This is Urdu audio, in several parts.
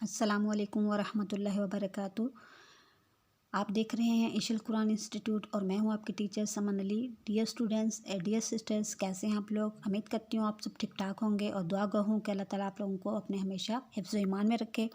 السلام علیکم ورحمۃ اللہ وبرکاتہ۔ آپ دیکھ رہے ہیں عشل قرآن انسٹیٹیوٹ اور میں ہوں آپ کی ٹیچر سمن علی۔ ڈیئر اسٹوڈنٹس، ڈیئر سسٹرز، کیسے ہیں آپ لوگ؟ امید کرتی ہوں آپ سب ٹھیک ٹھاک ہوں گے اور دعا گو ہوں کہ اللہ تعالیٰ آپ لوگوں کو اپنے ہمیشہ حفظ و ایمان میں رکھے۔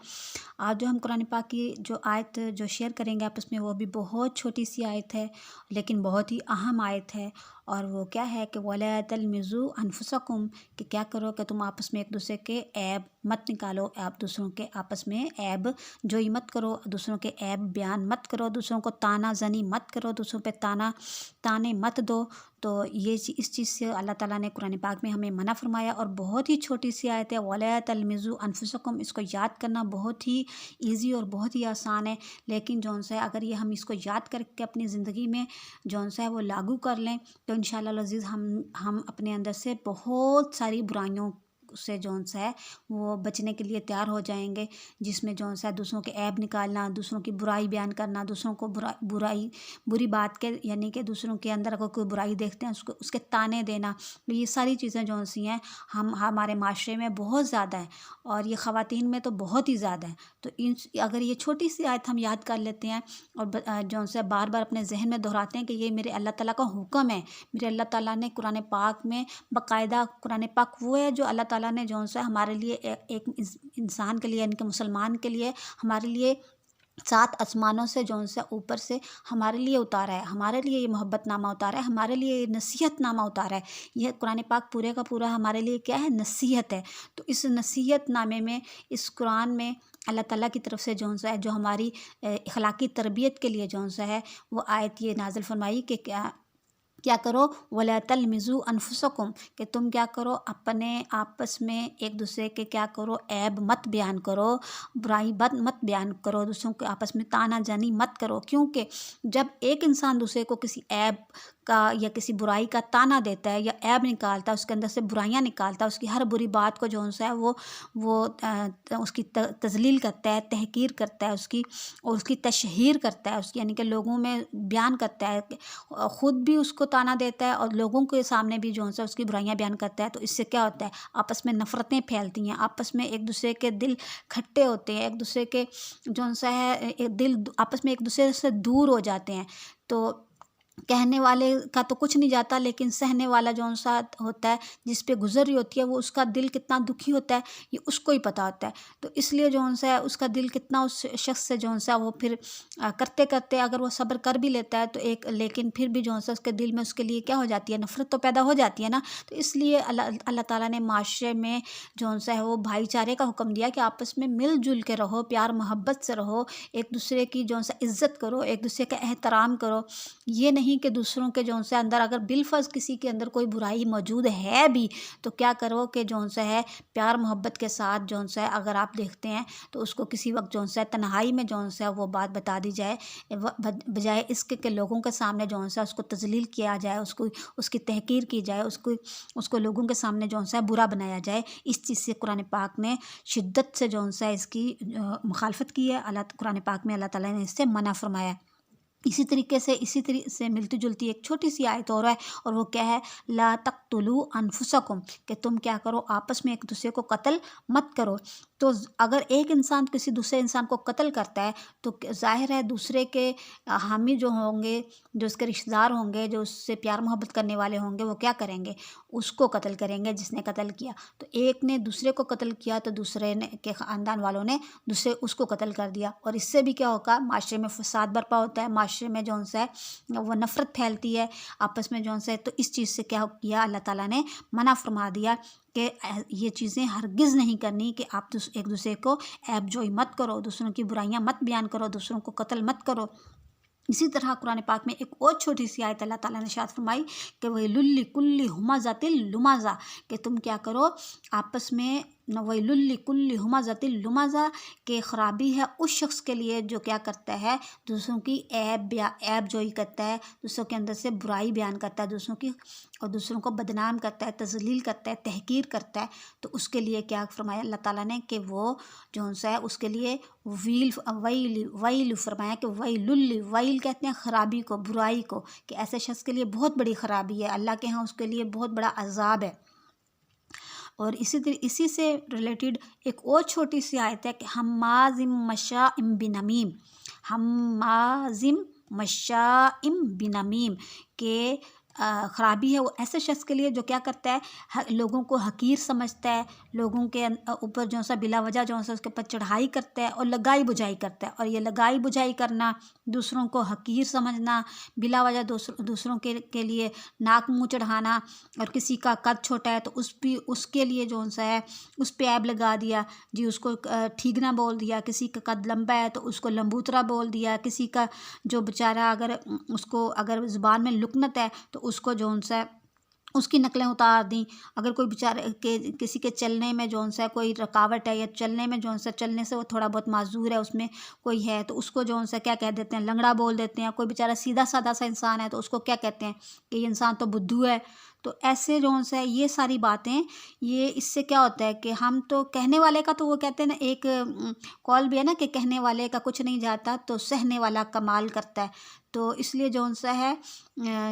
آج جو ہم قرآن پاک کی جو آیت جو شیئر کریں گے آپس میں، وہ بھی بہت چھوٹی سی آیت ہے لیکن بہت ہی اہم آیت ہے، اور وہ کیا ہے کہ وَلَا تَلْمِزُوا أَنفُسَكُمْ، کہ کیا کرو کہ تم آپس میں ایک دوسرے کے عیب مت نکالو، آپ دوسروں کے آپس میں عیب جوئی مت کرو، دوسروں کے عیب بیان مت کرو، دوسروں کو تانا زنی مت کرو، دوسروں پہ تانے مت دو۔ تو یہ اس چیز سے اللہ تعالیٰ نے قرآن پاک میں ہمیں منع فرمایا، اور بہت ہی چھوٹی سی آیت ہے وَلَا تَلْمِزُوا أَنفُسَكُمْ۔ اس کو یاد کرنا بہت ہی ایزی اور بہت ہی آسان ہے، لیکن جون سا ہے اگر یہ ہم اس کو یاد کر کے اپنی زندگی میں جون سا ہے وہ لاگو کر لیں تو انشاءاللہ العزیز ہم اپنے اندر سے بہت ساری برائیوں سے جون سا ہے وہ بچنے کے لیے تیار ہو جائیں گے، جس میں جون سا ہے دوسروں کے عیب نکالنا، دوسروں کی برائی بیان کرنا، دوسروں کو بری بات کے یعنی کہ دوسروں کے اندر اگر کوئی برائی دیکھتے ہیں اس کے تانے دینا، تو یہ ساری چیزیں جون سی ہیں ہمارے معاشرے میں بہت زیادہ ہیں، اور یہ خواتین میں تو بہت ہی زیادہ ہے۔ تو اگر یہ چھوٹی سی آیت ہم یاد کر لیتے ہیں اور جون سا بار بار اپنے ذہن میں دہراتے ہیں کہ یہ میرے اللہ تعالیٰ کا حکم ہے، میرے اللہ تعالیٰ نے قرآن پاک میں باقاعدہ، قرآن پاک وہ ہے جو اللہ تعالیٰ نے جون سا ہمارے لیے ایک انسان کے لیے یعنی کہ مسلمان کے لیے ہمارے لیے 7 آسمانوں سے جون سا اوپر سے ہمارے لیے اتارا ہے، ہمارے لیے یہ محبت نامہ اتارا ہے، ہمارے لیے یہ نصیحت نامہ اتارا ہے۔ یہ قرآن پاک پورے کا پورا ہمارے لیے کیا ہے؟ نصیحت ہے۔ تو اس نصیحت نامے میں، اس قرآن میں اللہ تعالیٰ کی طرف سے جون سا ہے جو ہماری اخلاقی تربیت کے لیے جون سا ہے وہ آیت یہ نازل فرمائی کہ کیا کرو وَلَا تَلْمِزُوا أَنفُسَكُمْ، کہ تم کیا کرو اپنے آپس میں ایک دوسرے کے کیا کرو عیب مت بیان کرو، برائی بد مت بیان کرو، دوسروں کے آپس میں تانا جانی مت کرو، کیونکہ جب ایک انسان دوسرے کو کسی عیب کا یا کسی برائی کا تانا دیتا ہے یا عیب نکالتا ہے، اس کے اندر سے برائیاں نکالتا ہے، اس کی ہر بری بات کو جون سا ہے وہ اس کی تذلیل کرتا ہے، تحقیر کرتا ہے، اس کی تشہیر کرتا ہے، اس کی یعنی کہ لوگوں میں بیان کرتا ہے، خود بھی اس کو تانا دیتا ہے اور لوگوں کے سامنے بھی جون سا اس کی برائیاں بیان کرتا ہے۔ تو اس سے کیا ہوتا ہے؟ آپس میں نفرتیں پھیلتی ہیں، آپس میں ایک دوسرے کے دل کھٹے ہوتے ہیں، ایک دوسرے کے جون سا ہے دل آپس میں ایک دوسرے سے دور ہو جاتے ہیں۔ تو کہنے والے کا تو کچھ نہیں جاتا، لیکن سہنے والا جون سا ہوتا ہے، جس پہ گزر رہی ہوتی ہے، وہ اس کا دل کتنا دکھی ہوتا ہے یہ اس کو ہی پتہ ہوتا ہے۔ تو اس لیے جون سا ہے اس کا دل کتنا اس شخص سے جون سا وہ پھر کرتے کرتے اگر وہ صبر کر بھی لیتا ہے تو لیکن پھر بھی جون سا اس کے دل میں اس کے لیے کیا ہو جاتی ہے؟ نفرت تو پیدا ہو جاتی ہے نا۔ تو اس لیے اللہ تعالیٰ نے معاشرے میں جون سا ہے وہ بھائی چارے کا حکم دیا کہ آپس میں مل جل کے رہو، پیار محبت سے رہو، ایک دوسرے کی جون سا عزت کرو، ایک دوسرے کا احترام کرو۔ یہ نہیں کہ دوسروں کے جون سے اندر اگر بالفرض کسی کے اندر کوئی برائی موجود ہے بھی تو کیا کرو کہ جون سا ہے پیار محبت کے ساتھ جون سا ہے اگر آپ دیکھتے ہیں تو اس کو کسی وقت جون سا ہے تنہائی میں جون سا وہ بات بتا دی جائے، بجائے اس کے لوگوں کے سامنے جون سا اس کو تذلیل کیا جائے، اس کی تحقیر کی جائے، اس کو لوگوں کے سامنے جون سا برا بنایا جائے۔ اس چیز سے قرآن پاک نے شدت سے جون سا اس کی مخالفت کی ہے، قرآن پاک میں اللہ تعالیٰ نے اس سے منع فرمایا۔ اسی طریقے سے ملتی جلتی ایک چھوٹی سی آیت اور ہے، اور وہ کیا ہے؟ لا تقتلوا انفسکم، کہ تم کیا کرو آپس میں ایک دوسرے کو قتل مت کرو۔ تو اگر ایک انسان کسی دوسرے انسان کو قتل کرتا ہے تو ظاہر ہے دوسرے کے حامی جو ہوں گے، جو اس کے رشتہ دار ہوں گے، جو اس سے پیار محبت کرنے والے ہوں گے، وہ کیا کریں گے؟ اس کو قتل کریں گے جس نے قتل کیا۔ تو ایک نے دوسرے کو قتل کیا تو دوسرے کے خاندان والوں نے اس کو قتل کر دیا، اور اس سے بھی کیا ہوگا؟ معاشرے میں فساد برپا ہوتا ہے، معاشرے میں جون سا ہے وہ نفرت پھیلتی ہے آپس میں جون سا ہے۔ تو اس چیز سے کیا کیا؟ اللہ تعالیٰ نے منع فرما دیا کہ یہ چیزیں ہرگز نہیں کرنی، کہ آپ ایک دوسرے کو عیب جوئی مت کرو، دوسروں کی برائیاں مت بیان کرو، دوسروں کو قتل مت کرو۔ اسی طرح قرآن پاک میں ایک اور چھوٹی سی آیت اللہ تعالیٰ نے ارشاد فرمائی کہ وَيْلٌ لِّكُلِّ هُمَزَةٍ لُمَزَةٍ، کہ تم کیا کرو آپس میں وَيْلٌ لِّكُلِّ هُمَزَةٍ لُمَزَةٍ، کہ خرابی ہے اس شخص کے لیے جو کیا کرتا ہے؟ دوسروں کی عیب جوئی کرتا ہے، دوسروں کے اندر سے برائی بیان کرتا ہے دوسروں کی، اور دوسروں کو بدنام کرتا ہے، تذلیل کرتا ہے، تحقیر کرتا ہے۔ تو اس کے لیے کیا فرمایا اللہ تعالیٰ نے کہ وہ جون سا ہے اس کے لیے ویل فرمایا کہ ویل کہتے ہیں خرابی کو، برائی کو، کہ ایسے شخص کے لیے بہت بڑی خرابی ہے، اللہ کے ہاں اس کے لیے بہت بڑا عذاب ہے۔ اور اسی سے ریلیٹڈ ایک اور چھوٹی سی آیت ہے کہ ہمازم مشاء بنمیم، ہمازم مشاء بنمیم، کہ خرابی ہے وہ ایسے شخص کے لیے جو کیا کرتا ہے، لوگوں کو حقیر سمجھتا ہے، لوگوں کے اوپر جو سا بلا وجہ جو سا اس کے اوپر چڑھائی کرتا ہے اور لگائی بجھائی کرتا ہے. اور یہ لگائی بجھائی کرنا، دوسروں کو حقیر سمجھنا، بلا وجہ دوسروں کے لیے ناک منہ چڑھانا، اور کسی کا قد چھوٹا ہے تو اس کے لیے جو سا ہے اس پہ عیب لگا دیا جی، اس کو ٹھیکنا بول دیا. کسی کا قد لمبا ہے تو اس کو لمبوترا بول دیا. کسی کا جو بیچارہ اگر زبان میں لکنت ہے تو اس کو جو سا اس کی نقلیں اتار دیں. اگر کوئی بیچارے کسی کے چلنے میں جو سا کوئی رکاوٹ ہے، یا چلنے میں جو سا چلنے سے وہ تھوڑا بہت معذور ہے، اس میں کوئی ہے تو اس کو جو سا کیا کہہ دیتے ہیں، لنگڑا بول دیتے ہیں. کوئی بیچارہ سیدھا سادہ سا انسان ہے تو اس کو کیا کہتے ہیں کہ یہ انسان تو بدھو ہے. تو ایسے جو سا یہ ساری باتیں، یہ اس سے کیا ہوتا ہے کہ ہم تو کہنے والے کا، تو وہ کہتے ہیں نا، ایک قول بھی ہے نا کہ کہنے والے کا کچھ نہیں جاتا تو سہنے والا کمال کرتا ہے. تو اس لیے جو سا ہے،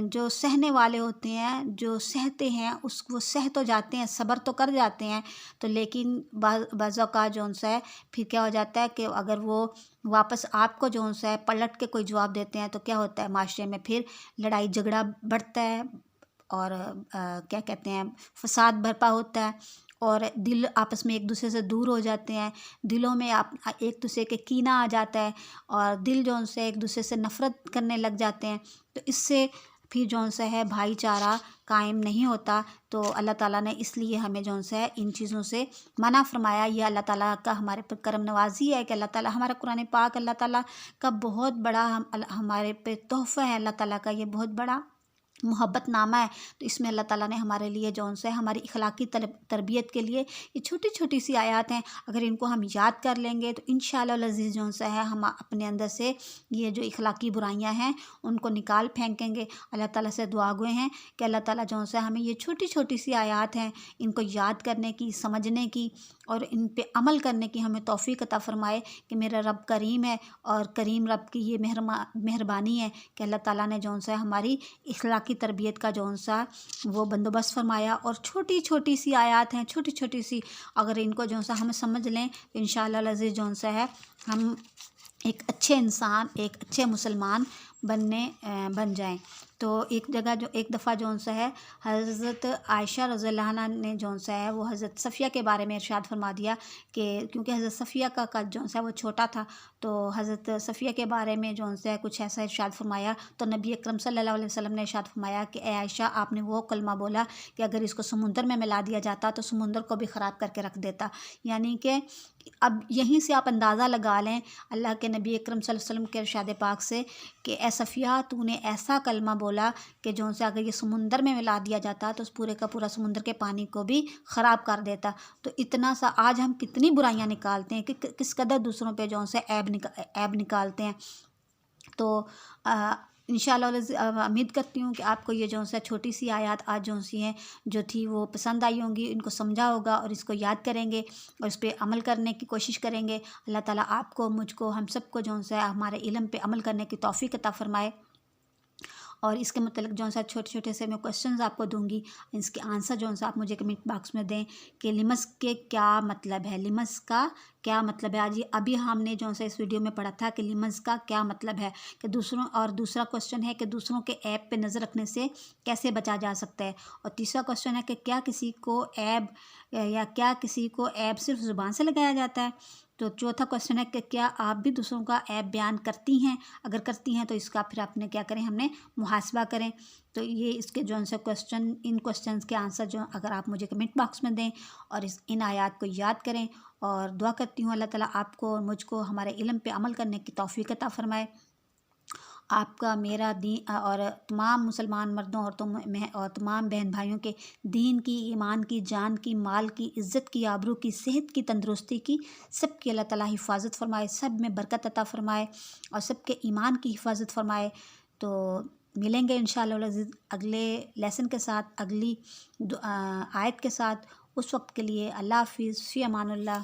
جو سہنے والے ہوتے ہیں، جو سہتے ہیں، وہ سہ تو جاتے ہیں، صبر تو کر جاتے ہیں، تو لیکن بعض اوقات جو سا ہے پھر کیا ہو جاتا ہے کہ اگر وہ واپس آپ کو جو سا ہے پلٹ کے کوئی جواب دیتے ہیں تو کیا ہوتا ہے، معاشرے میں پھر لڑائی جھگڑا بڑھتا ہے، اور کیا کہتے ہیں، فساد برپا ہوتا ہے، اور دل آپس میں ایک دوسرے سے دور ہو جاتے ہیں. دلوں میں ایک دوسرے کے کینہ آ جاتا ہے، اور دل جو سے ایک دوسرے سے نفرت کرنے لگ جاتے ہیں. تو اس سے پھر جو سا ہے بھائی چارہ قائم نہیں ہوتا. تو اللہ تعالیٰ نے اس لیے ہمیں جو سا ہے ان چیزوں سے منع فرمایا. یہ اللہ تعالیٰ کا ہمارے پر کرم نوازی ہے کہ اللہ تعالیٰ، ہمارا قرآن پاک اللہ تعالیٰ کا بہت بڑا ہمارے پہ تحفہ ہے. اللہ تعالیٰ کا یہ بہت بڑا محبت نامہ ہے. تو اس میں اللہ تعالیٰ نے ہمارے لیے جو سا ہے ہماری اخلاقی تربیت کے لیے یہ چھوٹی چھوٹی سی آیات ہیں. اگر ان کو ہم یاد کر لیں گے تو انشاءاللہ العزیز جو سا ہے ہم اپنے اندر سے یہ جو اخلاقی برائیاں ہیں ان کو نکال پھینکیں گے. اللہ تعالیٰ سے دعا گوئے ہیں کہ اللہ تعالیٰ جو سا ہمیں یہ چھوٹی چھوٹی سی آیات ہیں ان کو یاد کرنے کی، سمجھنے کی، اور ان پہ عمل کرنے کی ہمیں توفیق عطا فرمائے. کہ میرا رب کریم ہے، اور کریم رب کی یہ مہربانی ہے کہ اللہ تعالیٰ نے جو سا ہماری اخلاقی تربیت کا جو سا وہ بندوبست فرمایا. اور چھوٹی چھوٹی سی آیات ہیں، چھوٹی چھوٹی سی، اگر ان کو جو سا ہم سمجھ لیں تو انشاءاللہ العزیز جو سا ہے ہم ایک اچھے انسان، ایک اچھے مسلمان بن جائیں. تو ایک دفعہ جو سا ہے حضرت عائشہ رضی اللہ عنہ نے جو سا ہے وہ حضرت صفیہ کے بارے میں ارشاد فرما دیا کہ کیونکہ حضرت صفیہ کا قد جو سا وہ چھوٹا تھا، تو حضرت صفیہ کے بارے میں جو سا ہے کچھ ایسا ارشاد فرمایا. تو نبی اکرم صلی اللہ علیہ وسلم نے ارشاد فرمایا کہ اے عائشہ، آپ نے وہ کلمہ بولا کہ اگر اس کو سمندر میں ملا دیا جاتا تو سمندر کو بھی خراب کر کے رکھ دیتا. یعنی کہ اب یہیں سے آپ اندازہ لگا لیں اللہ کے نبی اکرم صلی اللہ علیہ وسلم کے ارشاد پاک سے کہ اے صفیہ، تو نے ایسا کلمہ بولا کہ جو سے اگر یہ سمندر میں ملا دیا جاتا تو اس پورے کا پورا سمندر کے پانی کو بھی خراب کر دیتا. تو اتنا سا آج ہم کتنی برائیاں نکالتے ہیں، کہ کس قدر دوسروں پہ جو سے عیب نکالتے ہیں. تو انشاءاللہ امید کرتی ہوں کہ آپ کو یہ جو سا چھوٹی سی آیات آج جو سی ہیں جو تھی وہ پسند آئی ہوں گی، ان کو سمجھا ہوگا اور اس کو یاد کریں گے اور اس پہ عمل کرنے کی کوشش کریں گے. اللہ تعالیٰ آپ کو، مجھ کو، ہم سب کو جو سا ہمارے علم پہ عمل کرنے کی توفیق عطا فرمائے. اور اس کے متعلق جو سا چھوٹے چھوٹے سے میں کوشچنز آپ کو دوں گی، اس کے آنسر جو سا آپ مجھے کمنٹ باکس میں دیں کہ لمس کے کیا مطلب ہے، لمس کا کیا مطلب ہے. ابھی ہم نے جو سا اس ویڈیو میں پڑھا تھا کہ لمس کا کیا مطلب ہے، کہ دوسرا کوشچن ہے کہ دوسروں کے عیب پہ نظر رکھنے سے کیسے بچا جا سکتا ہے. اور تیسرا کوشچن ہے کہ کیا کسی کو عیب صرف زبان سے لگایا جاتا ہے. تو چوتھا کوشچن ہے کہ کیا آپ بھی دوسروں کا عیب بیان کرتی ہیں، اگر کرتی ہیں تو اس کا پھر آپ نے کیا کریں، ہم نے محاسبہ کریں. تو یہ اس کے جو سا ان کوشچنز کے آنسر جو اگر آپ مجھے کمنٹ باکس میں دیں اور ان آیات کو یاد کریں. اور دعا کرتی ہوں اللہ تعالیٰ آپ کو اور مجھ کو ہمارے علم پہ عمل کرنے کی توفیق عطا فرمائے. آپ کا، میرا، دین اور تمام مسلمان مردوں اور تمام بہن بھائیوں کے دین کی، ایمان کی، جان کی، مال کی، عزت کی، آبرو کی، صحت کی، تندرستی کی، سب کی اللہ تعالیٰ حفاظت فرمائے، سب میں برکت عطا فرمائے اور سب کے ایمان کی حفاظت فرمائے. تو ملیں گے انشاءاللہ العزیز اگلے لیسن کے ساتھ، اگلی آیت کے ساتھ. اس وقت کے لیے اللہ حافظ، فی امان اللہ.